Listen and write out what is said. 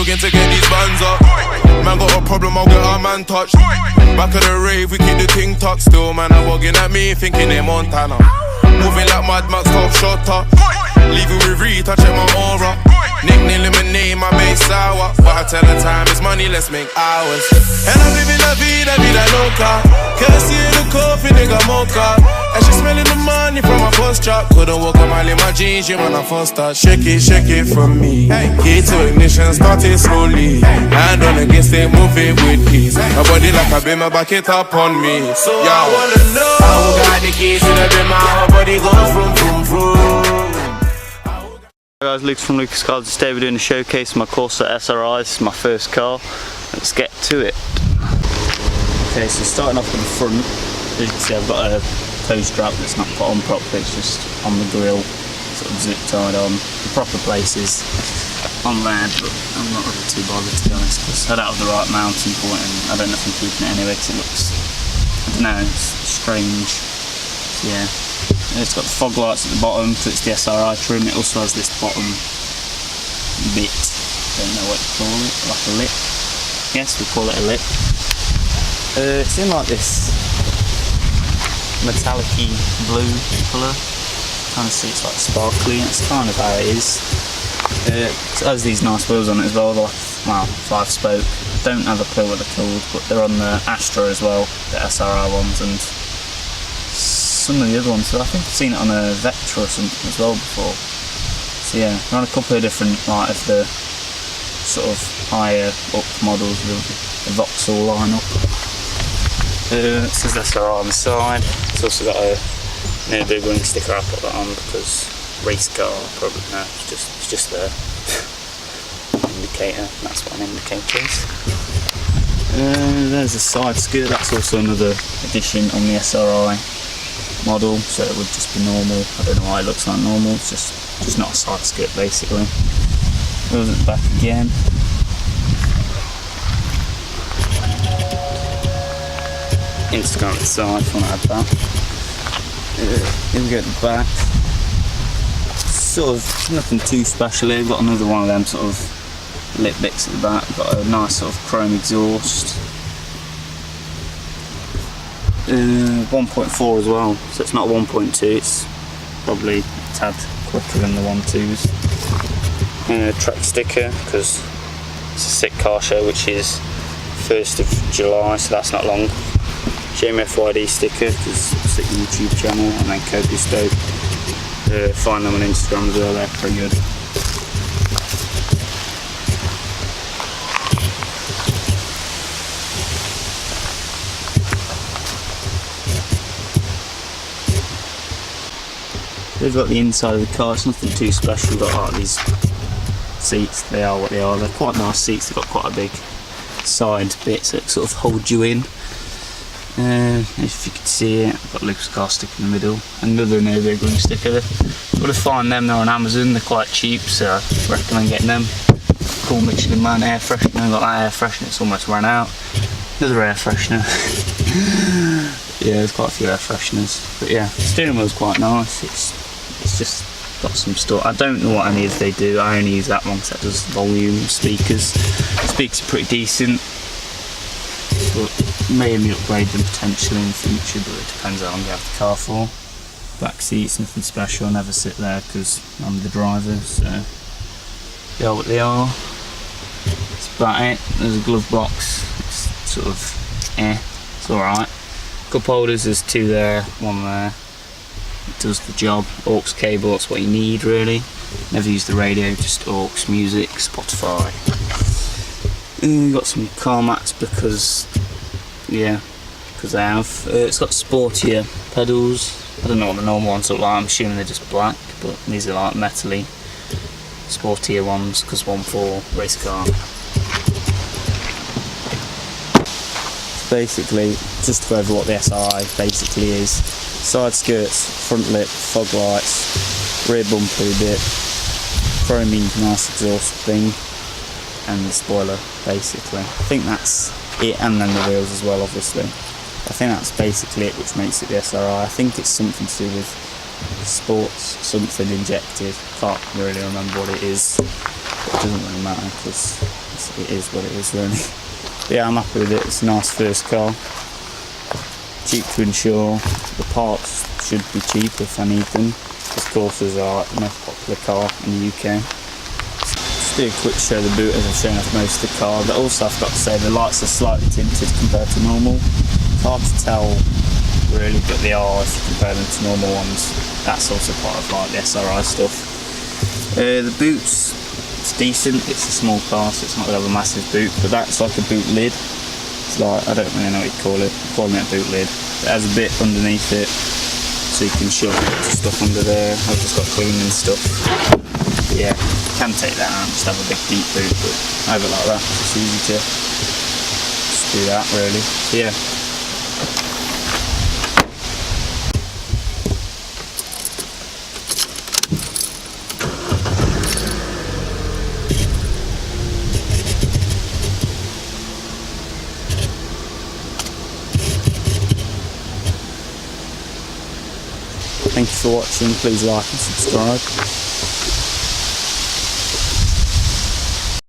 looking to get these bands up. Man got a problem, I'll get our man touched. Back of the rave, we keep the ting tucked. Still, man, I'm walking at me, thinking they're Montana. Moving like Mad Max, top shot up. Leaving with Reed, touching my aura. Nickname lemonade, my base sour. But I tell her time is money, let's make hours. And I'm living la vida loca. Can't see the coffee, nigga mocha. And she smelling the money from my first drop. Couldn't walk a mile in my jeans, yeah, when I first start. Shake it from me. Key to ignition, started slowly. Hand on against it, move it with ease. My body like a bimmer, back it up on me. So I wanna know how got the keys to the bimmer. My body goes vroom, vroom, vroom. Hey guys, Luke from Lucas Cars. Today we're doing a showcase of my Corsa SRI. This is my first car. Let's get to it. Okay, so starting off with the front, as you can see I've got a toe strap that's not put on properly, it's just on the grill, sort of zip tied on. The proper place is on there, but I'm not really too bothered to be honest, because I don't have the right mounting point and I don't know if I'm keeping it anyway because it looks, I don't know, it's strange. So yeah. It's got the fog lights at the bottom, so it's the SRI trim. It also has this bottom bit, don't know what to call it, like a lip. Yes, we call it a lip. It's in like this metallic-y blue colour. Kind of see it's like sparkly, that's kind of how it is. It has these nice wheels on it as well, well 5-spoke. Don't have a clue what they're called, but they're on the Astra as well, the SRI ones, and some of the other ones, so I think I've seen it on a Vectra or something as well before. So yeah, we're on a couple of different, like of the sort of higher up models with the Vauxhall lineup. It says SRI on the side. It's also got a Nürburgring sticker. I put that on because race car, probably no, it's just there. Indicator, that's what an indicator is. There's a side skirt, that's also another addition on the SRI model, so it would just be normal. I don't know why it looks like normal, it's just not a side skirt basically. Goes at the back again. Instagram at the side if you want to add that. Here we go at the back. Sort of nothing too special here, got another one of them sort of lip bits at the back, got a nice sort of chrome exhaust. 1.4 as well, so it's not 1.2, it's probably a tad quicker than the 1.2s. Track sticker, because it's a sick car show which is 1st of July, so that's not long. GMFYD sticker, because it's a YouTube channel, and then Copious Dope. Find them on Instagram as well, they're pretty good. We've got the inside of the car, it's nothing too special. We've got like these seats, they are what they are. They're quite nice seats, they've got quite a big side bit that sort of hold you in. If you could see it, I've got Lucas car stick in the middle. Another Nürburgring sticker. You've got to find them, they're on Amazon, they're quite cheap, so I recommend getting them. Cool Michelin Man air freshener, I've got that air freshener, it's almost run out. Another air freshener. Yeah, there's quite a few air fresheners. But yeah, the steering wheel's quite nice, it's just got some stuff. I don't know what any of they do, I only use that one because that does volume speakers. The speakers are pretty decent, but maybe upgrade them potentially in the future, but it depends how long you have the car for. Back seats, nothing special, I never sit there because I'm the driver, so they are what they are. That's about it. There's a glove box, it's sort of it's alright. Cup holders, there's 2 there, 1 there. It does the job. Aux cable, that's what you need really. Never use the radio, just aux, music, Spotify. Got some car mats because I have. It's got sportier pedals. I don't know what the normal ones look like, I'm assuming they're just black, but these are like metally sportier ones because 1.4 race car. Basically, just to go over what the SRI basically is: side skirts, front lip, fog lights, rear bumper bit, chromey nice exhaust thing, and the spoiler basically. I think that's it, and then the wheels as well obviously. I think that's basically it which makes it the SRI. I think it's something to do with sports, something injected, can't really remember what it is, but it doesn't really matter because it is what it is, really. But yeah, I'm happy with it. It's a nice first car. Cheap to insure. The parts should be cheap if I need them, because Corsas are the most popular car in the UK. Just do a quick show of the boot as I've shown off most of the car, but also I've got to say the lights are slightly tinted compared to normal. It's hard to tell really, but they are if you compare them to normal ones. That's also part of like the SRI stuff. The boot's decent. It's a small car, so it's not going to have a massive boot, but that's like a boot lid. It's like, I don't really know what you call it. I'm calling it a boot lid. It has a bit underneath it, so you can shove stuff under there. I've just got cleaning stuff. Yeah, you can take that out and just have a big deep boot, but I have it like that. It's easy to just do that really. So yeah. Thank you for watching, please like and subscribe.